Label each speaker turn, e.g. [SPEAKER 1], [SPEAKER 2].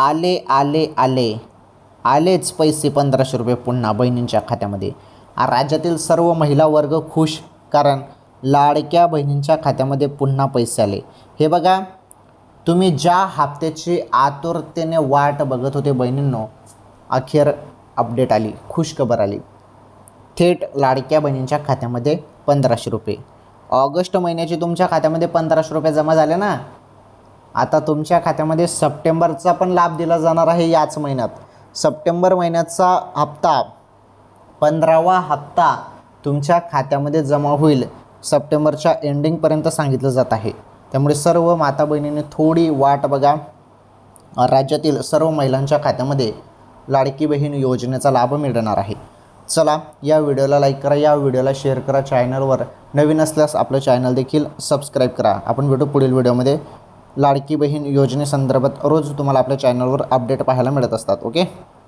[SPEAKER 1] आले आले आले आलेच पैसे 1500 रुपये पुन्हा बहिणींच्या खात्यामध्ये. राज्यातील सर्व महिला वर्ग खुश, कारण लाडक्या बहिणींच्या खात्यामध्ये पुन्हा पैसे आले. हे बघा, तुम्ही ज्या हप्त्याची आतुरतेने वाट बघत होते बहिणींनो, अखेर अपडेट आली, खुशखबर आली. थेट लाडक्या बहिणींच्या खात्यामध्ये 1500 रुपये. ऑगस्ट महिन्याचे तुमच्या खात्यामध्ये 1500 रुपये जमा झाले ना. आता तुमच्या खात्यामध्ये सप्टेंबरचा पण लाभ दिला जाणार आहे याच महिन्यात. सप्टेंबर महिन्याचा हप्ता 15वा हप्ता तुमच्या खात्यामध्ये जमा होईल. सप्टेंबरच्या एंडिंगपर्यंत सांगितलं जात आहे. त्यामुळे सर्व माता बहिणींनी थोडी वाट बघा. राज्यातील सर्व महिलांच्या खात्यामध्ये लाडकी बहीण योजनेचा लाभ मिळणार आहे. चला, या व्हिडिओला लाईक करा, या व्हिडिओला शेअर करा. चॅनलवर नवीन असल्यास आपलं चॅनल देखील सबस्क्राईब करा. आपण भेटू पुढील व्हिडिओमध्ये. लाडकी बहीण योजनेसंदर्भात रोज तुम्हाला आपल्या चॅनलवर अपडेट पाहायला मिळत असतात. ओके.